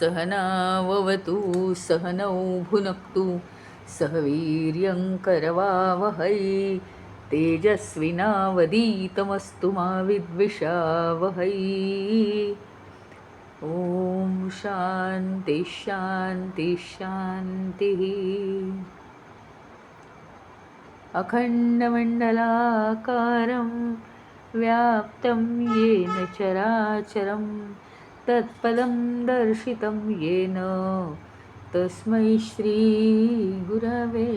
सहनाववतु सहनौ भुनक्तु सह वीर्यङ्करवावहै तेजस्विनावदीतमस्तु मा विद्विषावहै। ॐ शान्ति शान्ति शान्तिः। अखण्डमण्डलाकारं व्याप्तं येन चराचरं तत्पदं दर्शितं येन तस्मै श्रीगुरवे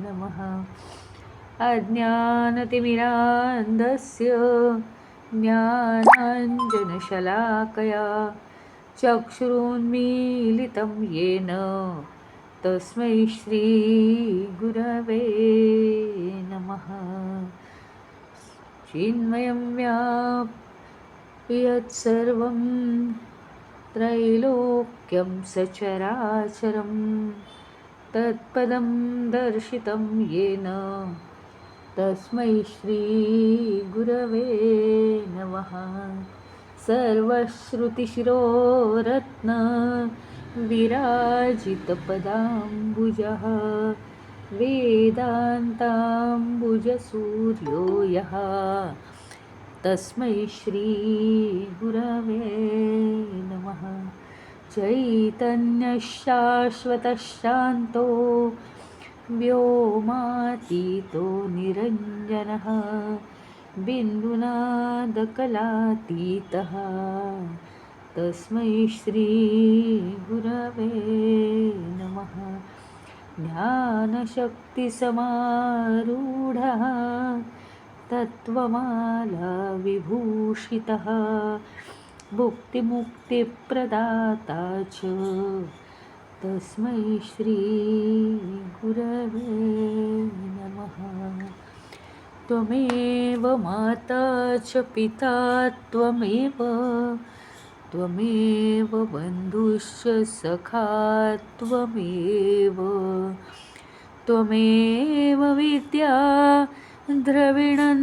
नमः। अज्ञानतिमिरान्धस्य ज्ञानाञ्जनशलाकया चक्षुरुन्मीलितं येन तस्मै श्रीगुरवे नमः। चिन्मयं व्याप्यत्सर्वं त्रैलोक्यं सचराचरं तत्पदं दर्शितं येन तस्मै श्रीगुरवे नमः। सर्वश्रुतिशिरोरत्न विराजितपदाम्बुजः वेदान्ताम्बुजसूर्यो यः तस्मै श्रीगुरवे नमः। चैतन्यशाश्वतशान्तो व्योमातीतो निरञ्जनः बिन्दुनादकलातीतः तस्मै श्रीगुरवे नमः। ज्ञानशक्तिसमारूढः तत्त्वमाला विभूषितः भुक्तिमुक्तिप्रदाता च तस्मै श्रीगुरवे नमः। त्वमेव माता च पिता त्वमेव बन्धुश्च सखा त्वमेव विद्या द्रविणं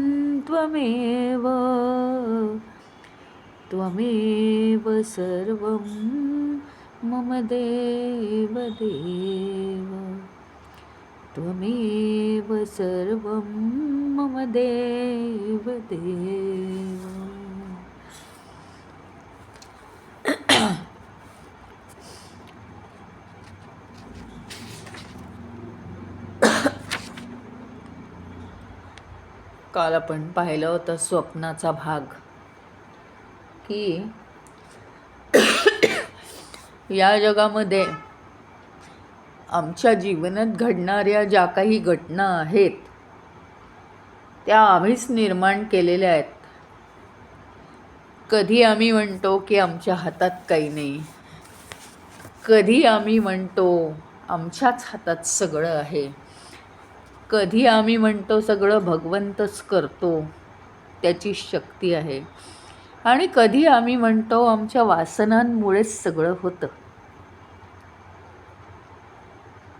त्वमेव सर्वं मम देवदेव त्वमेव सर्वं मम देवदेव। काल आपण पाहिलं होतं स्वप्नाचा भाग की या जगामध्ये आमच्या जीवनात घडणाऱ्या ज्या काही घटना आहेत त्या आम्हीच निर्माण केलेल्या आहेत। कधी आम्ही म्हणतो की आमच्या हातात काही नाही, कधी आम्ही म्हणतो आमच्याच हातात सगळं आहे, कधी आम्ही म्हणतो सगळं भगवंतच करतो, त्याची शक्ती आहे, आणि कधी आम्ही म्हणतो आमच्या वासनांमुळेच सगळं होतं।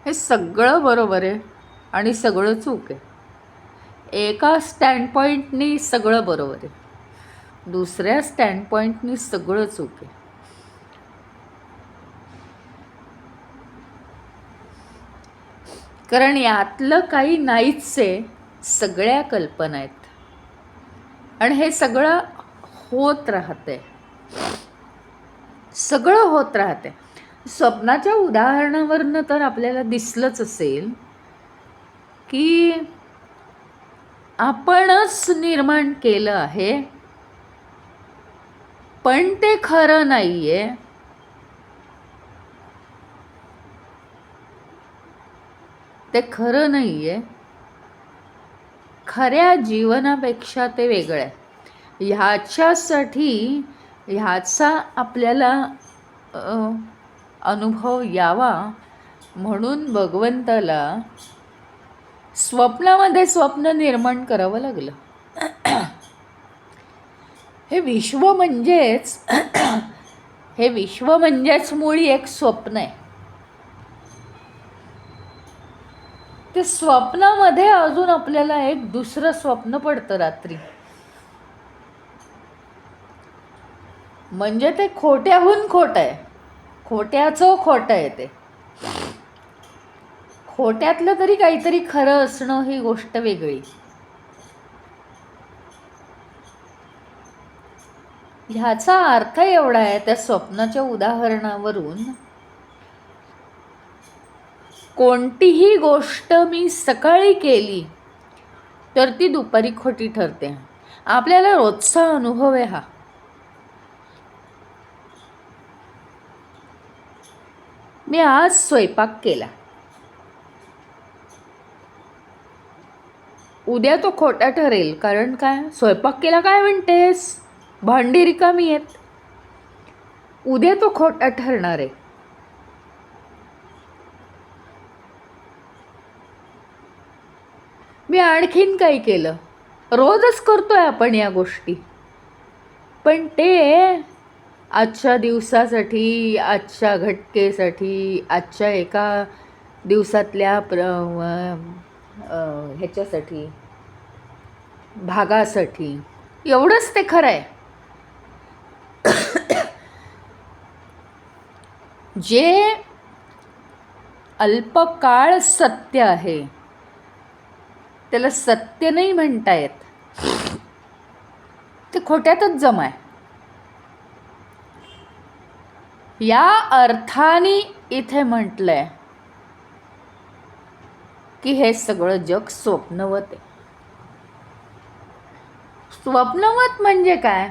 हे सगळं बरोबर आहे आणि सगळं चूक आहे। एका स्टँडपॉईंटनी सगळं बरोबर आहे, दुसऱ्या स्टँडपॉईंटनी सगळं चूक आहे। कारण यातलं काही नाहीच आहे, सगळ्या कल्पना आहेत आणि हे सगळं होत राहते, सगळं होत राहते। स्वप्नाच्या उदाहरणावरनं तर आपल्याला दिसलंच असेल की आपणच निर्माण केलं आहे, पण ते खरं नाहीये। ते खरं नाहीये, खऱ्या जीवनापेक्षा ते वेगळं आहे। ह्याचा आपल्याला अनुभव यावा म्हणून भगवंताला स्वप्नामध्ये स्वप्न निर्माण करावं लागलं। हे विश्व म्हणजेच मुळी एक स्वप्न आहे। ते स्वप्नामध्ये अजून आपल्याला एक दुसरं स्वप्न पडतं रात्री, म्हणजे ते खोट्याहून खोटं आहे। खोट्याचं खोटं आहे ते. खोट्यातलं तरी काहीतरी खरं असणं ही गोष्ट वेगळी. ह्याचा अर्थ एवढा आहे त्या स्वप्नाच्या उदाहरणावरून, कोणतीही गोष्ट मी सकाळी केली तर ती दुपारी खोटी ठरते. आपल्याला रोजचा अनुभव आहे हा. मी आज स्वयंपाक केला, उद्या तो खोटा ठरेल. कारण काय? स्वयंपाक केला काय म्हणतेस, भांडी रिकामी आहेत. उद्या तो खोटा ठरणार आहे. मी आणखीन काय केलं, रोजच करतोय आपण या गोष्टी, पण ते आजच्या दिवसासाठी, आजच्या घटकेसाठी, आजच्या एका दिवसातल्या ह्याच्यासाठी, भागासाठी, एवढंच ते खरं आहे. जे अल्पकाळ सत्य आहे त्याला सत्य नाही म्हणता येत, ते खोट्यातच जमाय. या अर्थाने इथे म्हटलंय की हे सगळं जग स्वप्नवत आहे. स्वप्नवत म्हणजे काय?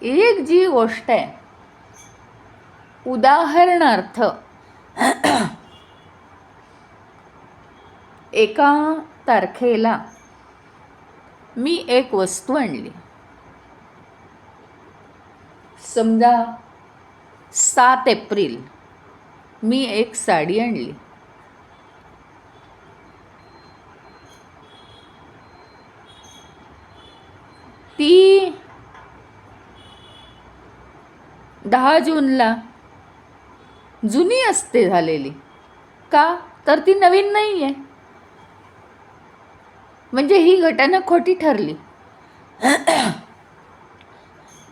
एक जी गोष्ट आहे, उदाहरणार्थ एका तारखेला मी एक वस्तू आणली, समजा 7 एप्रिल मी एक साडी आणली. ती 10 जूनला जुनी असते झालेली. का? तर ती नवीन नाही आहे. म्हणजे ही घटना खोटी ठरली.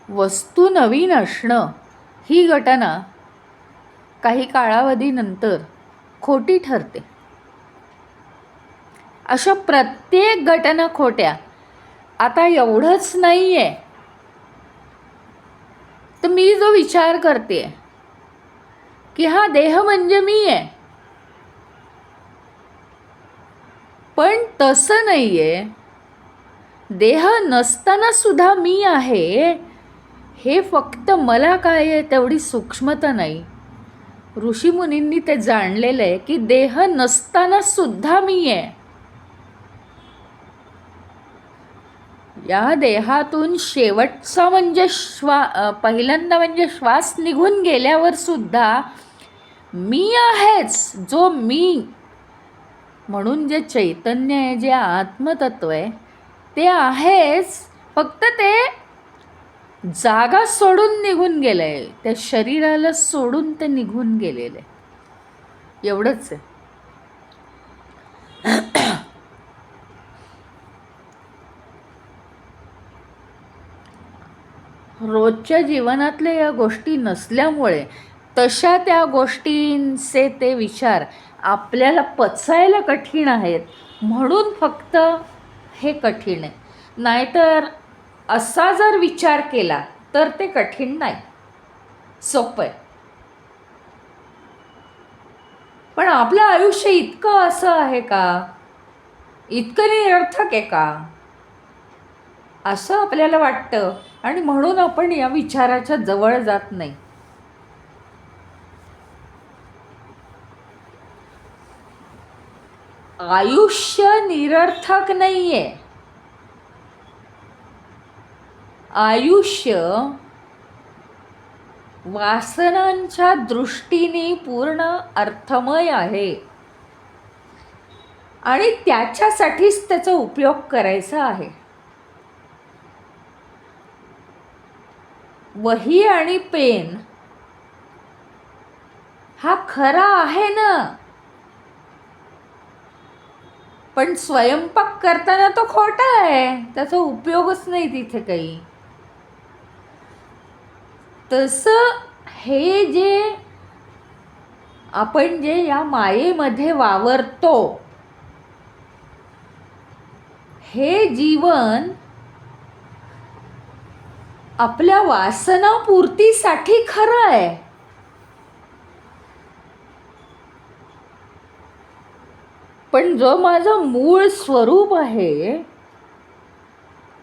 वस्तू नवीन असणं ही घटना काही कालावधीनंतर खोटी ठरते. अशा प्रत्येक घटना खोट्या. आता एवढंच नाही आहे, तर मी जो विचार करते की हा देह म्हणजे मी आहे, पण तसं नाही आहे. देह नसताना सुद्धा मी आहे, हे फक्त मला काय आहे तेवढी सूक्ष्मता नाही. ऋषीमुनींनी ते जाणलेलं आहे की देह नसताना सुद्धा मी आहे. या देहातून शेवटचा म्हणजे पहिल्यांदा म्हणजे श्वास निघून गेल्यावर सुद्धा मी आहेच. जो मी म्हणून जे चैतन्य आहे, जे आत्मतत्व आहे ते आहेच, फक्त ते जागा सोडून निघून गेलंय. त्या शरीराला सोडून ते निघून गेलेलं आहे, एवढंच आहे. रोजच्या जीवनातल्या या गोष्टी नसल्यामुळे तशा त्या गोष्टींचे ते विचार आपल्याला पचायला कठीण आहेत, म्हणून फक्त हे कठीण आहे. नाहीतर असा जर विचार केला तर ते कठीण नाही, सोपं आहे. पण आपलं आयुष्य इतकं असं आहे का, इतकं निरर्थक आहे का, असं आपल्याला वाटतं. आणि म्हणून आपण या विचाराच्या जवळ जात नाही. आयुष्य निरर्थक नाहीये. आयुष्य वासनांच्या दृष्टीने पूर्ण अर्थमय आहे आणि त्याच्यासाठीच त्याचा उपयोग करायचा आहे. वही आणि पेन हा खरा आहे ना, पण स्वयंपाक करताना तो खोटा आहे, त्याचा उपयोगच नाही तिथे काही. तसं हे जे आपण जे या मायेमध्ये वावरतो, हे जीवन आपल्या वासनापूर्तीसाठी खरं आहे. पण जो माझं मूळ स्वरूप आहे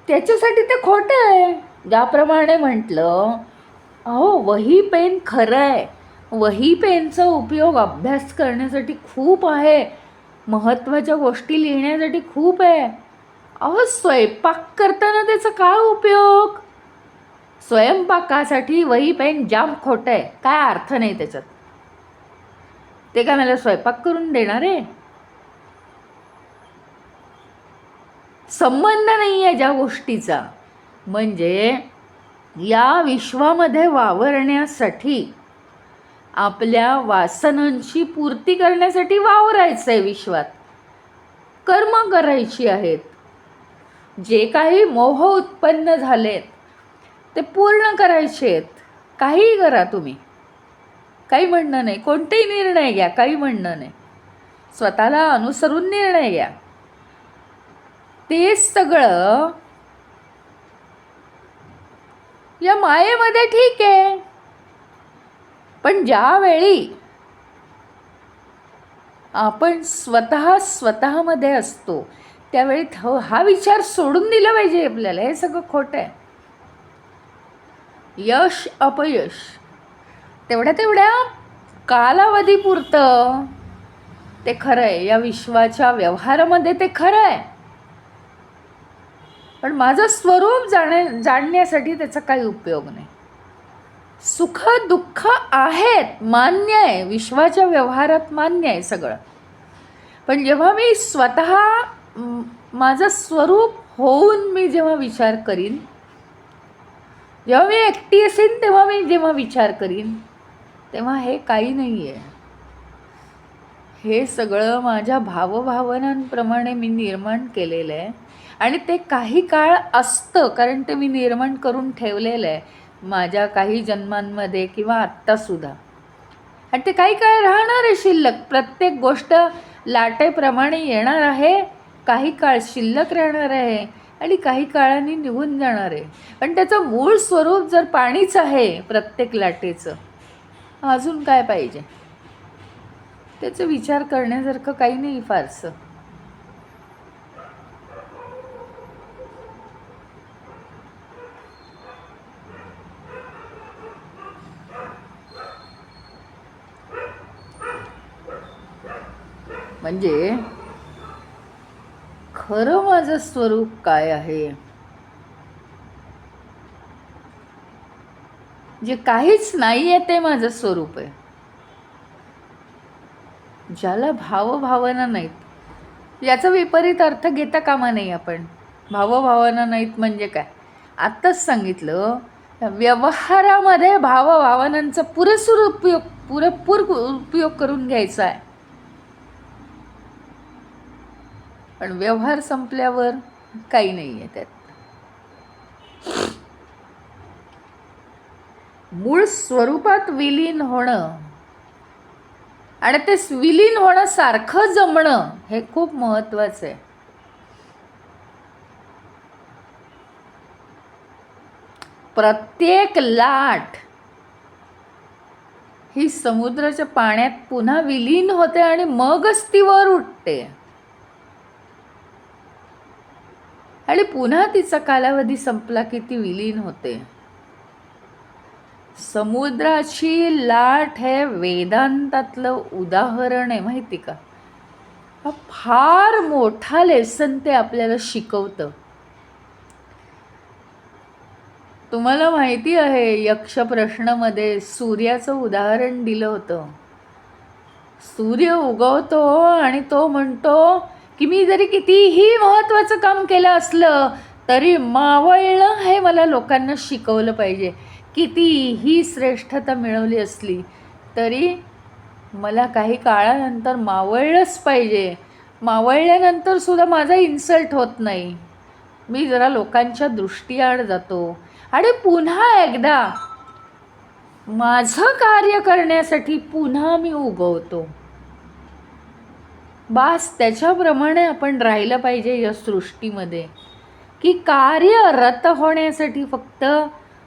त्याच्यासाठी ते खोटं आहे. ज्याप्रमाणे म्हटलं, अहो वही पेन खरं आहे, वही पेनचा उपयोग अभ्यास करण्यासाठी खूप आहे, महत्त्वाच्या गोष्टी लिहिण्यासाठी खूप आहे. अहो स्वयंपाक करताना त्याचा काय उपयोग? स्वयंपाकासाठी वही पेन जाम खोटं आहे, काय अर्थ नाही त्याच्यात. ते काय मला स्वयंपाक करून देणार आहे? संबंध नाही आहे ज्या गोष्टीचा. म्हणजे या विश्वामध्ये वावरण्यासाठी आपल्या वासनांची पूर्ती करण्यासाठी वावरायचं आहे. विश्वात कर्म करायची आहेत. जे काही मोह उत्पन्न झालेत ते पूर्ण करायचे आहेत. काहीही करा तुम्ही, काही म्हणणं नाही. कोणतेही निर्णय घ्या, काही म्हणणं नाही. स्वतःला अनुसरून निर्णय घ्या. ते सगळं या मायेमध्ये ठीक आहे. पण ज्यावेळी आपण स्वतःमध्ये असतो त्यावेळी हा विचार सोडून दिला पाहिजे आपल्याला, हे सगळं खोटं आहे. यश अपयश तेवढ्या कालावधीपुरतं ते खरं आहे. या विश्वाच्या व्यवहारामध्ये ते खरं आहे. पण माझं स्वरूप जाणण्यासाठी त्याचा काही उपयोग नाही. सुख दुःख आहेत, मान्य आहे, विश्वाच्या व्यवहारात मान्य आहे सगळं. पण जेव्हा मी स्वतः माझं स्वरूप होऊन मी जेव्हा विचार करीन, जेव्हा मी एकटी असेन तेव्हा मी जेव्हा विचार करीन, तेव्हा हे काही नाही आहे. हे सगळं माझ्या भावभावनांप्रमाणे मी निर्माण केलेलं आहे. आणि ते काही काळ असतं, कारण ते मी निर्माण करून ठेवलेलं आहे माझ्या काही जन्मांमध्ये किंवा आत्तासुद्धा. आणि ते काही काळ राहणार आहे शिल्लक. प्रत्येक गोष्ट लाटेप्रमाणे येणार आहे, काही काळ शिल्लक राहणार आहे आणि काही काळाने निघून जाणार आहे. पण त्याचं मूळ स्वरूप जर पाणीच आहे प्रत्येक लाटेचं, अजून काय पाहिजे? त्याचा विचार करण्यासारखं काही नाही फारसं. म्हणजे खरं माझं स्वरूप काय आहे, जे काहीच नाही आहे ते माझं स्वरूप आहे. ज्याला भावभावना नाहीत, याचा विपरीत अर्थ घेता कामा नाही आपण. भावभावना नाहीत म्हणजे काय? आत्ताच सांगितलं, व्यवहारामध्ये भावभावनांचा पुरेपूर उपयोग करून घ्यायचा आहे. पण व्यवहार संपल्यावर काही नाही आहे त्यात. मूळ स्वरूपात विलीन होणं आणि ते विलीन होणं सारखं जमणं हे खूप महत्त्वाचं आहे. प्रत्येक लाट ही समुद्राच्या पाण्यात पुन्हा विलीन होते आणि मगच ती वर उठते. आणि पुन्हा तिचा कालावधी संपला की ती विलीन होते. समुद्राची लाट हे वेदांतातलं उदाहरण आहे, माहिती का? हा फार मोठा लेसन ते आपल्याला शिकवतं. तुम्हाला माहिती आहे, यक्ष प्रश्नामध्ये सूर्याचं उदाहरण दिलं होतं. सूर्य उगवतो आणि तो म्हणतो की मी जरी कितीही महत्त्वाचं काम केलं असलं तरी मावळणं हे मला लोकांना शिकवलं पाहिजे. कितीही श्रेष्ठता मिळवली असली तरी मला काही काळानंतर मावळलंच पाहिजे. मावळल्यानंतर सुद्धा माझा इन्सल्ट होत नाही. मी जरा लोकांच्या दृष्टीआड जातो आणि पुन्हा एकदा माझं कार्य करण्यासाठी पुन्हा मी उगवतो. बास त्याच्याप्रमाणे आपण राहिलं पाहिजे या सृष्टीमध्ये, की कार्यरत होण्यासाठी फक्त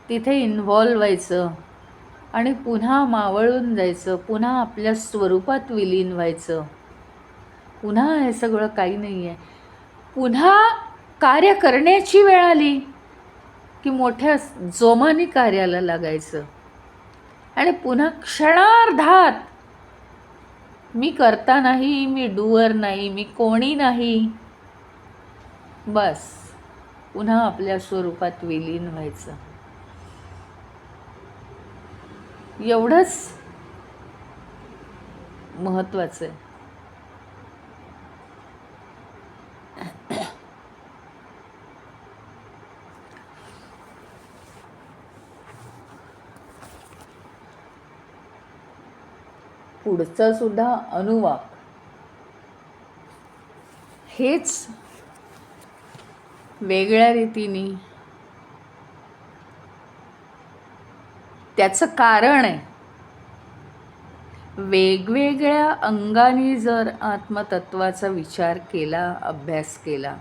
तिथे इन्व्हॉल्व व्हायचं आणि पुन्हा मावळून जायचं, पुन्हा आपल्या स्वरूपात विलीन व्हायचं. पुन्हा हे सगळं काही नाही आहे. पुन्हा कार्य करण्याची वेळ आली की मोठ्या जोमाने कार्याला लागायचं आणि पुन्हा क्षणार्धात मी करता नाही, मी डुअर नाही, मी कोणी नाही, बस पुन्हा आपल्या स्वरूपात विलीन व्हायचं. एवढंच महत्त्वाचं आहे. पुढचा सुद्धा अनुवाक हेच वेगळ्या रीतीने त्याचं कारण आहे. वेगवेगळ्या अंगाने जर आत्मतत्वाचा विचार केला, अभ्यास केला,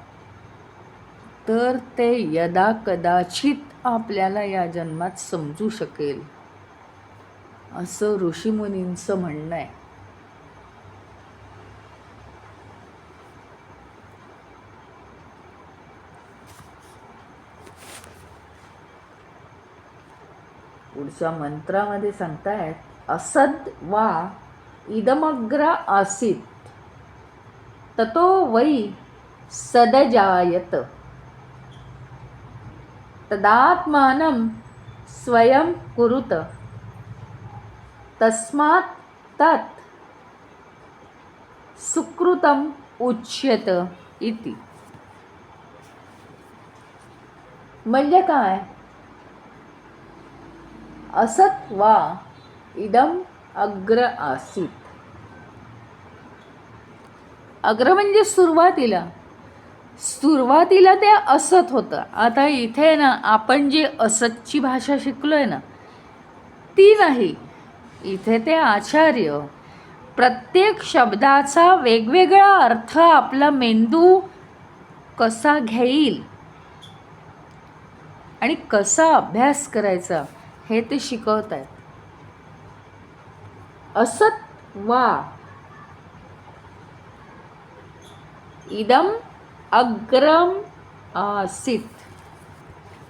तर ते यदा कदाचित आपल्याला या जन्मात समजू शकेल असं ऋषीमुनींचं म्हणणं आहे. पुढच्या मंत्रामध्ये सांगतायत, असद वा इदमग्र आसीत ततो वै सदजायत तदात्मानं स्वयं कुरुत तस्मात् तत् सुकृतम उच्यत इति. म्हणजे काय? असत वा इदम अग्र आसीत. अग्र म्हणजे सुरुवातीला ते असत होतं. आता इथे ना आपण जी असतची भाषा शिकलोय ना ती नाही. इथे ते आचार्य प्रत्येक शब्दाचा वेगवेगळा अर्थ आपला मेंदू कसा घेईल आणि कसा अभ्यास करायचा हे ते शिकवत आहेत. असत वा इदम अग्रम आसीत.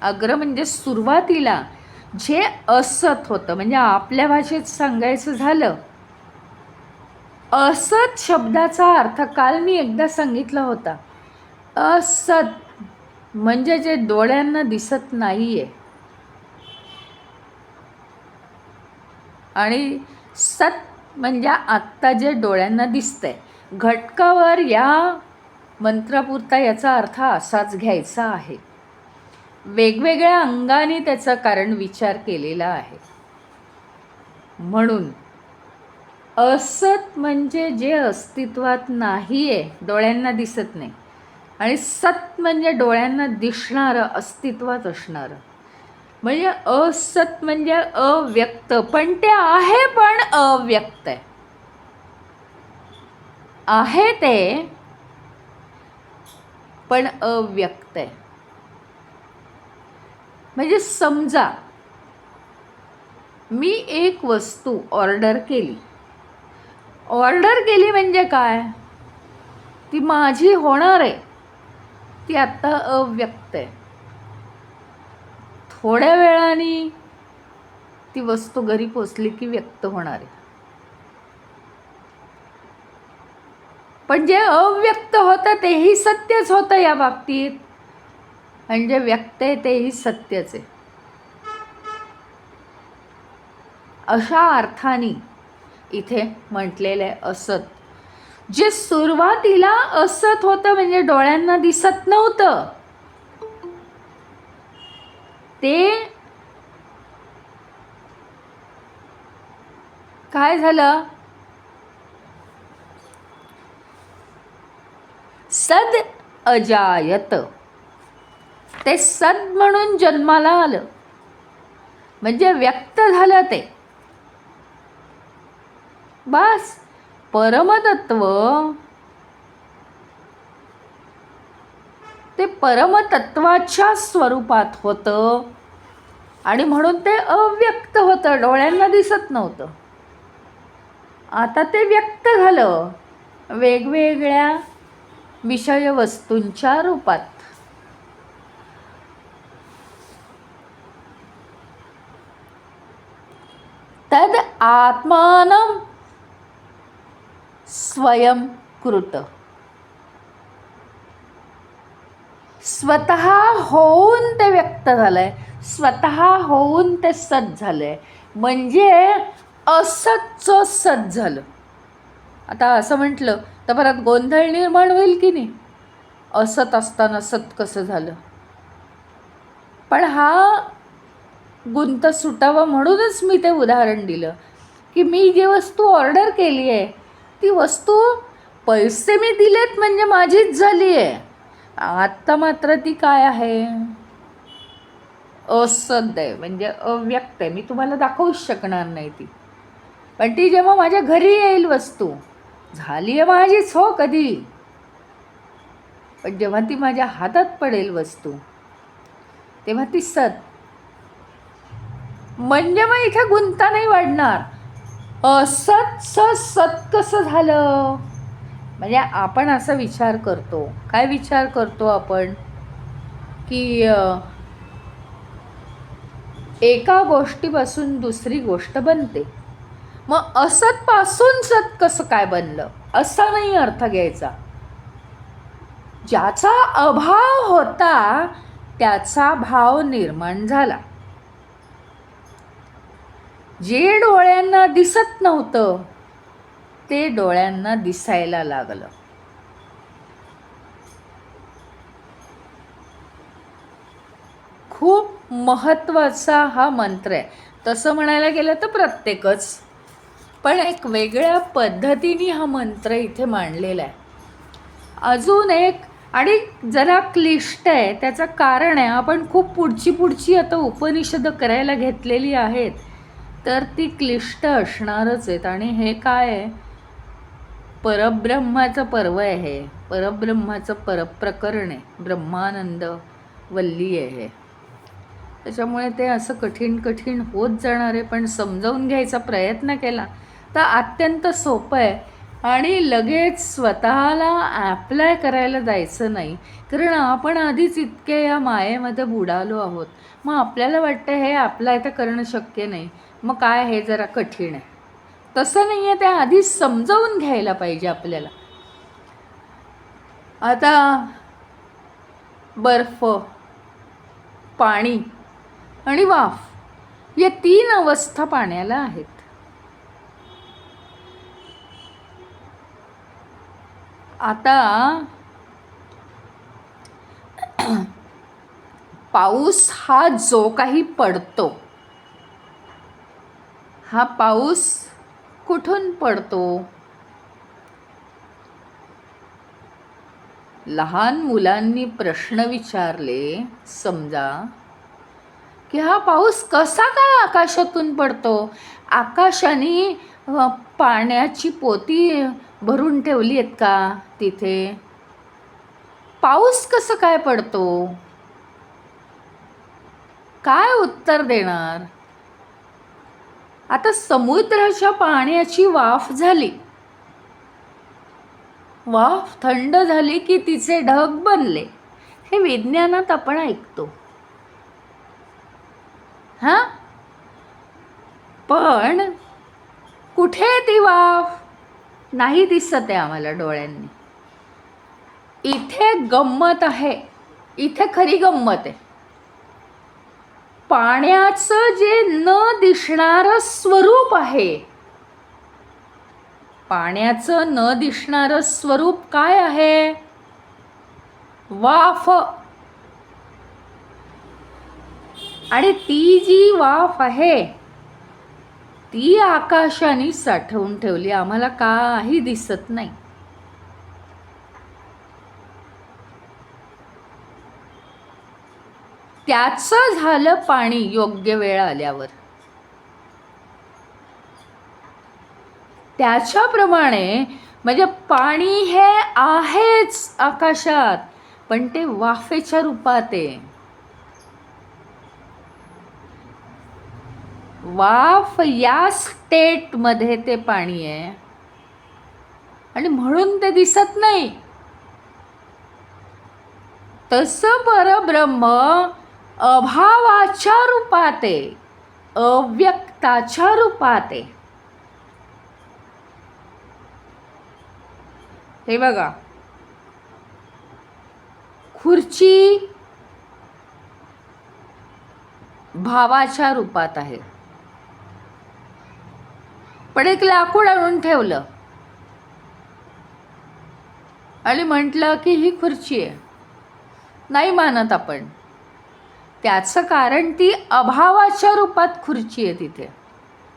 अग्र म्हणजे सुरुवातीला जे असत होतं. म्हणजे आपल्या भाषेत सांगायचं झालं, असत शब्दाचा अर्थ काल मी एकदा सांगितला होता. असत म्हणजे जे डोळ्यांना दिसत नाहीये, आणि सत म्हणजे आत्ता जे डोळ्यांना दिसतंय. घटकावर या मंत्रापुरता याचा अर्थ असाच घ्यायचा आहे. वेगवेगळ्या अंगाने त्याचा कारण विचार केलेला आहे. म्हणून असत म्हणजे जे अस्तित्वात नाही आहे, डोळ्यांना दिसत नाही, आणि सत म्हणजे डोळ्यांना दिसणारं, अस्तित्वात असणारं. म्हणजे असत म्हणजे अव्यक्त, पण ते आहे पण अव्यक्त आहे. आहे ते पण अव्यक्त आहे. म्हणजे समजा मी एक वस्तू ऑर्डर केली म्हणजे काय? ती माझी होणार आहे, ती आत्ता अव्यक्त आहे. थोड्या वेळाने ती वस्तू घरी पोचली की व्यक्त होणार आहे. पण जे अव्यक्त होतं तेही सत्यच होतं या बाबतीत. म्हणजे व्यक्त आहे तेही सत्यच आहे. अशा अर्थाने इथे म्हटलेलं आहे असत. जे सुरुवातीला असत होतं म्हणजे डोळ्यांना दिसत नव्हतं, ते काय झालं? सद अजायत. ते सद म्हणून जन्माला आलं, म्हणजे व्यक्त झालं ते. बास. परमतत्व ते परमतत्वाच्या स्वरूपात होतं आणि म्हणून ते अव्यक्त होतं, डोळ्यांना दिसत नव्हतं. आता ते व्यक्त झालं वेगवेगळ्या विषय वस्तूंच्या रूपात. तद आत्मानं स्वयंकृत. स्वतः होऊन ते व्यक्त झालंय, स्वतः होऊन ते सत झालंय, म्हणजे असतचं सत झालं. आता असं म्हटलं तर परत गोंधळ निर्माण होईल की नाही, असत असताना सत कसं झालं. पण हा गुंत सुटावं म्हणूनच मी ते उदाहरण दिलं की मी जी वस्तू ऑर्डर केली आहे ती वस्तू पैसे मी दिलेत म्हणजे माझीच झाली आहे. आत्ता मात्र ती काय आहे, असत आहे, म्हणजे अव्यक्त आहे. मी तुम्हाला दाखवूच शकणार नाही ती. पण ती जेव्हा माझ्या घरी येईल वस्तू, झाली आहे माझीच हो कधी, पण जेव्हा ती माझ्या हातात पडेल वस्तू तेव्हा ती सत. म्हणजे मग इथे गुंता नाही वाढणार. असत सत कसं झालं, म्हणजे आपण असा विचार करतो. काय विचार करतो आपण की एका गोष्टीपासून दुसरी गोष्ट बनते, मग असतपासून सत कसं काय बनलं, असा नाही अर्थ घ्यायचा. ज्याचा अभाव होता त्याचा भाव निर्माण झाला. जे डोळ्यांना दिसत नव्हतं ते डोळ्यांना दिसायला लागलं. खूप महत्त्वाचा हा मंत्र आहे. तसं म्हणायला गेलं तर प्रत्येकच, पण एक वेगळ्या पद्धतीने हा मंत्र इथे मांडलेला आहे. अजून एक आणि जरा क्लिष्ट आहे, त्याचं कारण आहे आपण खूप पुढची आता उपनिषदं करायला घेतलेली आहेत, तर ती क्लिष्ट असणारच आहेत. आणि हे काय आहे, परब्रह्माचं पर्व आहे हे, परब्रह्माचं परप्रकरण आहे, ब्रह्मानंद वल्ली आहे हे. त्याच्यामुळे ते असं कठीण होत जाणार आहे, पण समजावून घ्यायचा प्रयत्न केला तर अत्यंत सोपं आहे. आणि लगेच स्वतःला ॲप्लाय करायला जायचं नाही, कारण आपण आधीच इतके या मायेमध्ये बुडालो आहोत. मग आपल्याला वाटतं हे ॲप्लाय तर करणं शक्य नाही, मग काय हे जरा कठीण आहे. तसं नाही आहे, ते आधीच समजावून घ्यायला पाहिजे आपल्याला. आता बर्फ, पाणी आणि वाफ या 3 अवस्था पाण्याला आहेत. आता पाऊस हा जो काही पडतो, हा पाऊस कुठून पडतो. लहान मुलांनी प्रश्न विचारले समजा की हा पाऊस कसा काय आकाशातून पडतो, आकाशाने पाण्याची पोती भरून ठेवली आहेत का तिथे, पाऊस कसं काय पडतो, काय उत्तर देणार. आता समुद्राच्या पाण्याची वाफ झाली, वाफ थंड झाली की तिचे ढग बनले, हे विज्ञानात आपण ऐकतो. हां, पण कुठे ती वाफ नाही दिसत आहे आम्हाला डोळ्यांनी. इथे गंमत आहे, इथे खरी गंमत आहे. पाण्याचं जे न दिसणारं स्वरूप आहे, पाण्याचं न दिसणारं स्वरूप काय आहे, वाफ. आणि ती जी वाफ आहे ती आकाशाने साठवून ठेवली, आम्हाला काही दिसत नाही. त्याचं झालं पाणी योग्य वेळ आल्यावर. त्याच्याप्रमाणे म्हणजे पाणी हे आहेच आकाशात, पण ते वाफेच्या रूपात आहे. वाफ या स्टेटमध्ये ते पाणी आहे आणि म्हणून ते दिसत नाही. तसं परब्रह्म अभावाच्या रूपात आहे, अव्यक्ताच्या रूपात आहे. हे बघा, खुर्ची भावाच्या रूपात आहे, पण एक लाकूड आणून ठेवलं आणि म्हटलं की ही खुर्ची आहे. नाही मानत आपण. त्याचं कारण ती अभावाच्या रूपात खुर्ची आहे. तिथे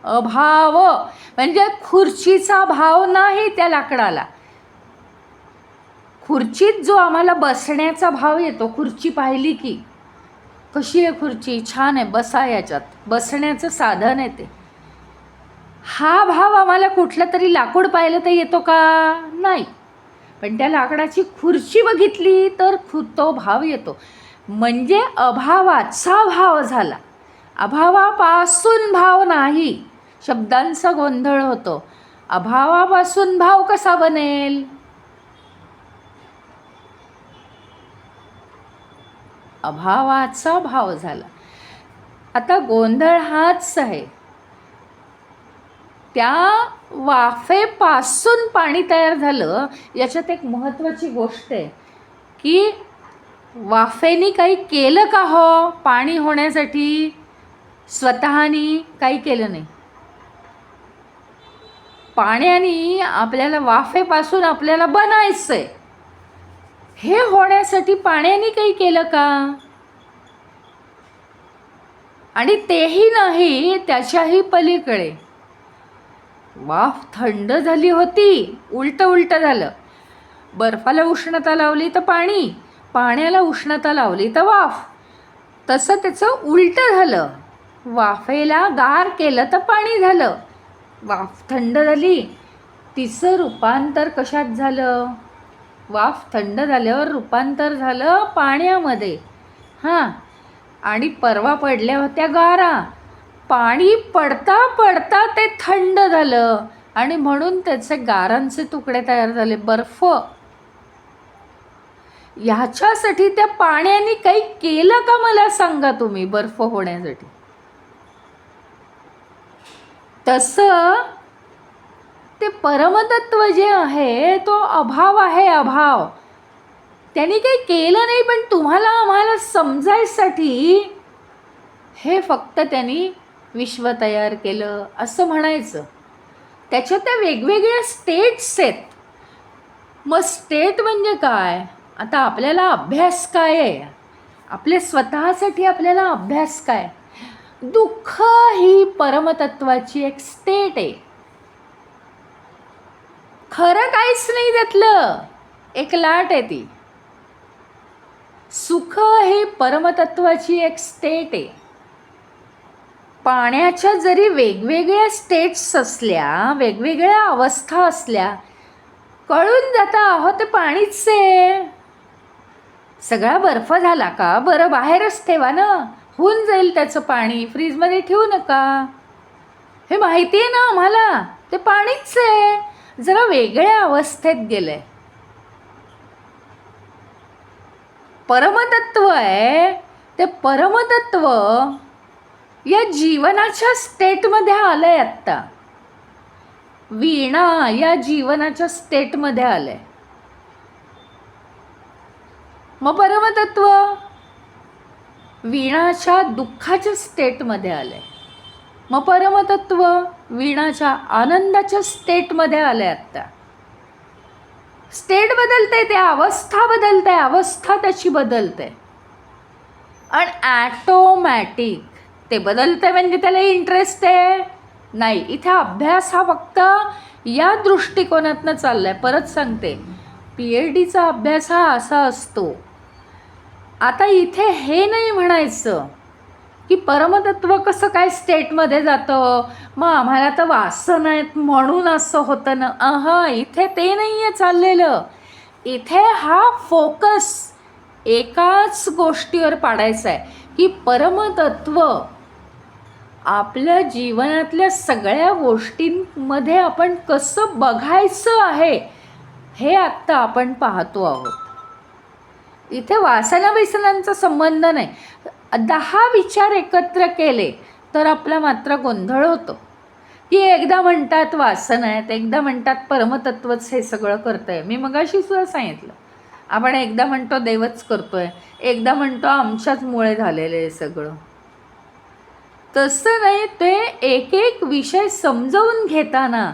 अभाव म्हणजे खुर्चीचा भाव नाही त्या लाकडाला. खुर्चीत जो आम्हाला बसण्याचा भाव येतो, खुर्ची पाहिली की कशी आहे खुर्ची, छान आहे, बसा, याच्यात बसण्याचं साधन आहे ते. हा भाव आम्हाला कुठलं तरी लाकूड पाहिलं तर येतो का? नाही. पण त्या लाकडाची खुर्ची बघितली तर तो भाव येतो. म्हणजे अभावाचा भाव झाला, अभावापासून भाव नाही. शब्दांचा गोंधळ होतो. अभावापासून भाव कसा बनेल? अभावाचा भाव झाला. आता गोंधळ हाच आहे. त्या वाफेपासून पाणी तयार झालं. याच्यात एक महत्त्वाची गोष्ट आहे की वाफेने काही केलं का हो पाणी होण्यासाठी? स्वतःनी काही केलं नाही. पाण्याने आपल्याला वाफेपासून आपल्याला बनायचं आहे. हे होण्यासाठी पाण्याने काही केलं का? आणि तेही नाही, त्याच्याही पलीकडे वाफ थंड झाली होती, उलट झालं. बर्फाला उष्णता लावली तर पाणी, पाण्याला उष्णता लावली तर वाफ. तसं त्याचं उलट झालं. वाफेला गार केलं तर पाणी झालं. वाफ थंड झाली, तिचं रूपांतर कशात झालं? वाफ थंड झाल्यावर रूपांतर झालं पाण्यामध्ये. हां, आणि परवा पडल्या होत्या गारा. पाणी पडता पडता ते थंड झालं आणि म्हणून त्याचे गारांचे तुकडे तयार झाले, बर्फ. ह्याच्यासाठी त्या पाण्याने काही केलं का मला सांगा तुम्ही बर्फ होण्यासाठी? तसं ते परमतत्व जे आहे तो अभाव आहे, अभाव. त्यांनी काही केलं नाही, पण तुम्हाला आम्हाला समजायसाठी हे फक्त त्यांनी विश्व तयार केलं असं म्हणायचं. त्याच्यात त्या वेगवेगळ्या स्टेट्स आहेत. मग स्टेट म्हणजे काय? आता आपल्याला अभ्यास काय आहे? आपल्या स्वतःसाठी आपल्याला अभ्यास काय? दुःख ही परमतत्वाची एक स्टेट आहे. खरं काहीच नाही त्यातलं, एक लाट आहे ती. सुख ही परमतत्वाची एक स्टेट आहे. पाण्याच्या जरी वेगवेगळ्या स्टेट्स असल्या, वेगवेगळ्या अवस्था असल्या, कळून जातं अहो ते पाणीच आहे. सगळा बर्फ झाला का बरं बाहेरच ठेवा ना, होऊन जाईल त्याचं पाणी, फ्रीजमध्ये ठेवू नका. हे माहिती आहे ना आम्हाला, ते पाणीच आहे, जरा वेगळ्या अवस्थेत गेलंय. परमतत्व आहे ते परमतत्व या जीवनाच्या स्टेटमध्ये आलंय. आत्ता वीणा या जीवनाच्या स्टेटमध्ये आलंय. मग परमतत्व वीणाच्या दुःखाच्या स्टेटमध्ये आलंय. मग परमतत्व वीणाच्या आनंदाच्या स्टेटमध्ये आलंय. आत्ता स्टेट बदलते, ते अवस्था बदलते, अवस्था त्याची बदलते. आणि ॲटोमॅटिक ते बदलते. म्हणजे त्याला इंटरेस्ट आहे नाही. इथे अभ्यास हा फक्त या दृष्टिकोनातनं चाललाय. परत सांगते, PhD चा अभ्यास हा असा असतो. आता इथे हे नाही म्हणायचं की परमतत्व कसं काय स्टेटमध्ये जातं, मग आम्हाला तर वासना आहेत म्हणून असं होतं ना. इथे ते नाही आहे चाललेलं. इथे हा फोकस एकाच गोष्टीवर पाडायचा आहे की परमतत्व आपल्या जीवनातल्या सगळ्या गोष्टींमध्ये आपण कसं बघायचं आहे हे आत्ता आपण पाहतो आहोत. इथे वासना व्यसनांचा संबंध नाही. 10 विचार एकत्र केले तर आपला मात्र गोंधळ होतो की एकदा म्हणतात वासना आहेत, एकदा म्हणतात परमतत्वच हे सगळं करतंय. मी मगाशी सुद्धा सांगितलं, आपण एकदा म्हणतो देवच करतोय, एकदा म्हणतो आमच्याचमुळे झालेलं आहे सगळं. तसं नाही. ते एक एक विषय समजावून घेताना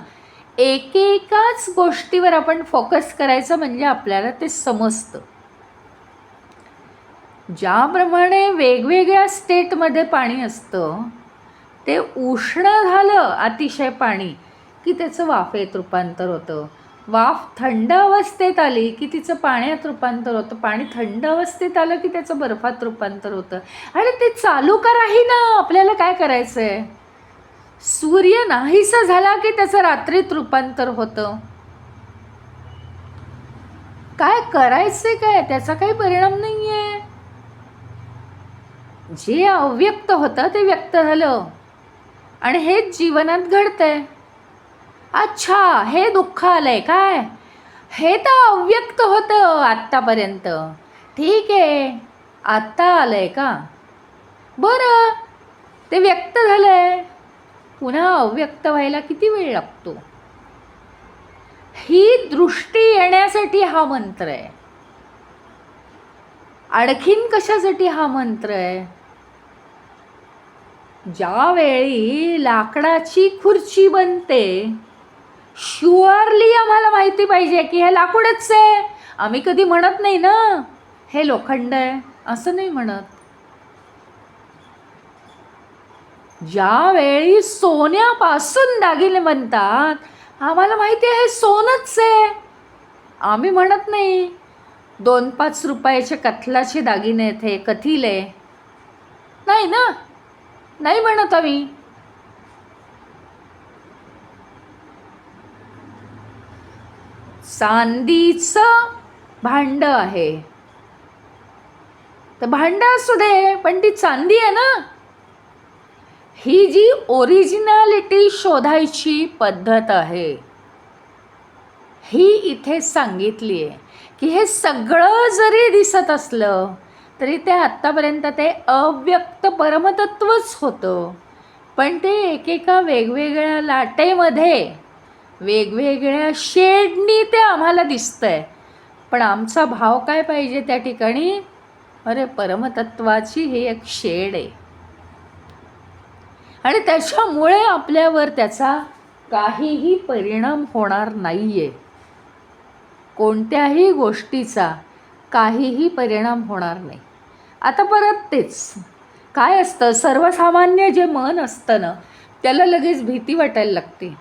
एकेकाच गोष्टीवर आपण फोकस करायचं म्हणजे आपल्याला ते समजतं. ज्याप्रमाणे वेगवेगळ्या स्टेटमध्ये पाणी असतं, ते उष्ण झालं अतिशय पाणी की त्याचं वाफेत रूपांतर होतं. वाफ थंड अवस्थेत आली की तिचं पाण्यात रूपांतर होतं. पाणी थंड अवस्थेत आलं की त्याचं बर्फात रूपांतर होतं. आणि ते चालू कराही ना. आपल्याला काय करायचं आहे? सूर्य नाहीसा झाला की त्याचं रात्रीत रूपांतर होतं. काय करायचंय काय? त्याचा काही परिणाम नाही आहे. जे अव्यक्त होतं ते व्यक्त झालं आणि हेच जीवनात घडतंय. अच्छा, हे दुःख आलंय काय? हे तर अव्यक्त होतं आत्तापर्यंत. ठीक आहे, आत्ता आलंय का? बरं, ते व्यक्त झालंय, पुन्हा अव्यक्त व्हायला किती वेळ लागतो? ही दृष्टी येण्यासाठी हा मंत्र आहे. आणखीन कशासाठी हा मंत्र आहे? ज्यावेळी लाकडाची खुर्ची बनते, शुअरली आम्हाला माहिती पाहिजे की हे लाकूडच आहे. आम्ही कधी म्हणत नाही ना हे लोखंड आहे, असं नाही म्हणत. ज्यावेळी सोन्यापासून दागिने बनतात आम्हाला माहिती आहे हे सोनच आहे. आम्ही म्हणत नाही 2-5 रुपयाचे कथलाचे दागिने आहेत हे कथिले, नाही ना, नाही म्हणत आम्ही. चांदीचं भांड आहे तर भांड असू दे, पण ती चांदी आहे ना. ही जी ओरिजिनॅलिटी शोधायची पद्धत आहे ही इथे सांगितली आहे की हे सगळं जरी दिसत असलं तरी ते आत्तापर्यंत ते अव्यक्त परमतत्वच होतं. पण ते एकेका वेगवेगळ्या लाटेमध्ये वेगवेगळ्या शेडनी ते आम्हाला दिसतंय. पण आमचा भाव काय पाहिजे त्या ठिकाणी? अरे, परमतत्वाची ही एक शेड आहे आणि त्याच्यामुळे आपल्यावर त्याचा काहीही परिणाम होणार नाही आहे. कोणत्याही गोष्टीचा काहीही परिणाम होणार नाही. आता परत तेच काय असतं, सर्वसामान्य जे मन असतं ना त्याला लगेच भीती वाटायला लागते.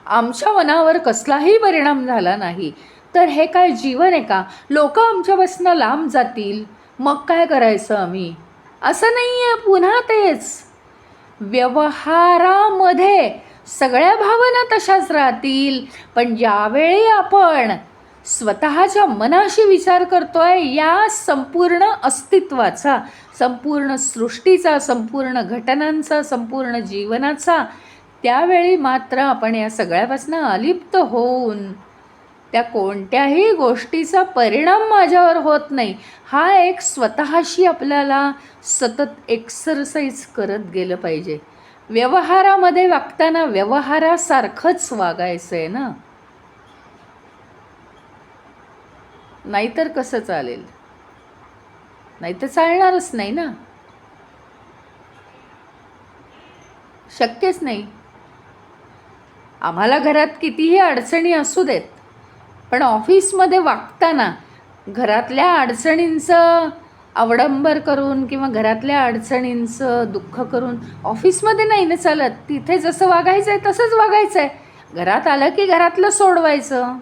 आमच्या मनावर कसलाही परिणाम झाला नाही तर हे काय जीवन आहे का? लोक आमच्यापासून लांब जातील, मग काय करायचं आम्ही? असं नाही आहे. पुन्हा तेच व्यवहारामध्ये सगळ्या भावना तशाच राहतील, पण ज्यावेळी आपण स्वतःच्या मनाशी विचार करतोय या संपूर्ण अस्तित्वाचा, संपूर्ण सृष्टीचा, संपूर्ण घटनांचा, संपूर्ण जीवनाचा, त्यावेळी मात्र आपण या सगळ्यापासून अलिप्त होऊन त्या कोणत्याही गोष्टीचा परिणाम माझ्यावर होत नाही हा एक स्वतःशी आपल्याला सतत एक्सरसाइज करत गेलं पाहिजे. व्यवहारामध्ये वागताना व्यवहारासारखंच वागायचं आहे ना, नाहीतर कसं चालेल? नाहीतर चालणारच नाही ना, शक्यच नाही. आम्हाला घरात कितीही अडचणी असू देत, पण ऑफिसमध्ये वागताना घरातल्या अडचणींचं अवडंबर करून किंवा घरातल्या अडचणींचं दुःख करून ऑफिसमध्ये नाही ना चालत. तिथे जसं वागायचं आहे तसंच वागायचं आहे. घरात आलं की घरातलं सोडवायचं.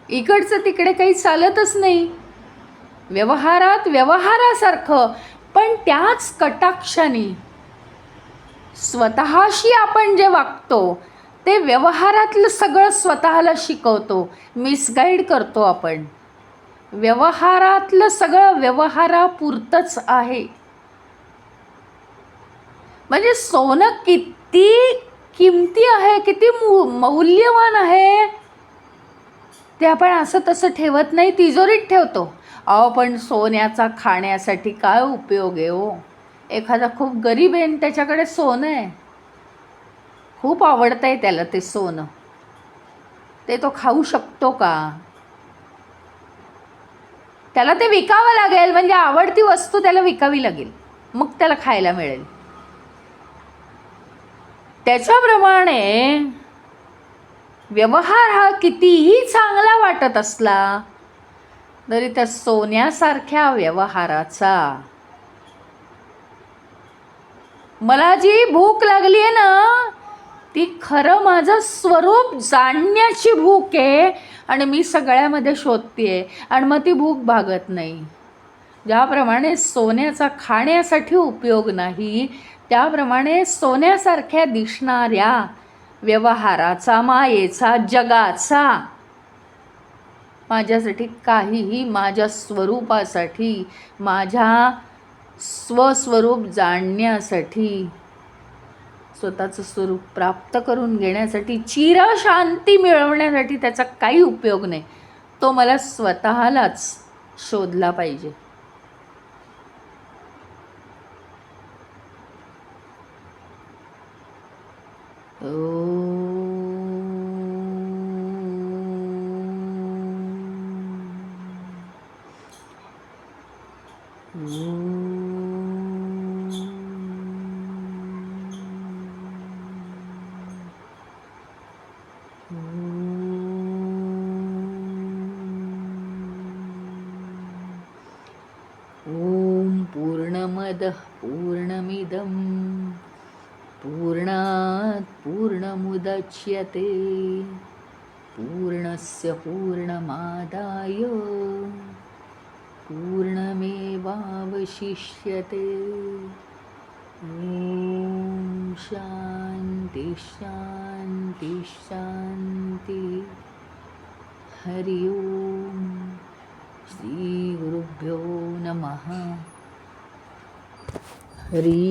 इकडचं तिकडे काही चालतच नाही. व्यवहारात व्यवहारासारखं, पण त्याच कटाक्षाने स्वतःशी आपण जे वागतो ते व्यवहारातलं सगळं स्वतःला शिकवतो, मिसगाईड करतो आपण. व्यवहारातलं सगळं व्यवहारापुरतंच आहे. म्हणजे सोनं किती किमती आहे, किती मौल्यवान आहे, ते आपण असं तसं ठेवत नाही, तिजोरीत ठेवतो. अहो पण सोन्याचा खाण्यासाठी काय उपयोग आहे हो. एखादा खूप गरीब आहे आणि त्याच्याकडे सोनं आहे, खूप आवडतंय त्याला ते सोनं, ते तो खाऊ शकतो का? त्याला ते विकावं लागेल, म्हणजे आवडती वस्तू त्याला विकावी लागेल, मग त्याला खायला मिळेल. त्याच्याप्रमाणे व्यवहार हा कितीही चांगला वाटत असला तरी त्या सोन्यासारख्या व्यवहाराचा, मला जी भूक लागली आहे ना, ती खरं माझं स्वरूप जाणण्याची भूक आहे, आणि मी सगळ्यामध्ये शोधतेय आणि मग ती भूक भागत नाही. ज्याप्रमाणे सोन्याचा खाण्यासाठी उपयोग नाही, त्याप्रमाणे सोन्यासारख्या दिसणाऱ्या व्यवहाराचा, मायेचा, जगाचा माझ्यासाठी काहीही, माझ्या स्वरूपासाठी, माझ्या स्वस्वरूप जाणण्यासाठी, स्वतःचं स्वरूप प्राप्त करून घेण्यासाठी, चिरशांती मिळवण्यासाठी त्याचा काही उपयोग नाही. तो मला स्वतःलाच शोधला पाहिजे. ओम पूर्णमदः पूर्णमिदं पूर्णात् पूर्णमुदच्यते पूर्णस्य पूर्णमादाय पूर्णमेवावशिष्यते. ओम शांति शांति शांति. हरि ओम. श्री गुरुभ्यो नमः. हरि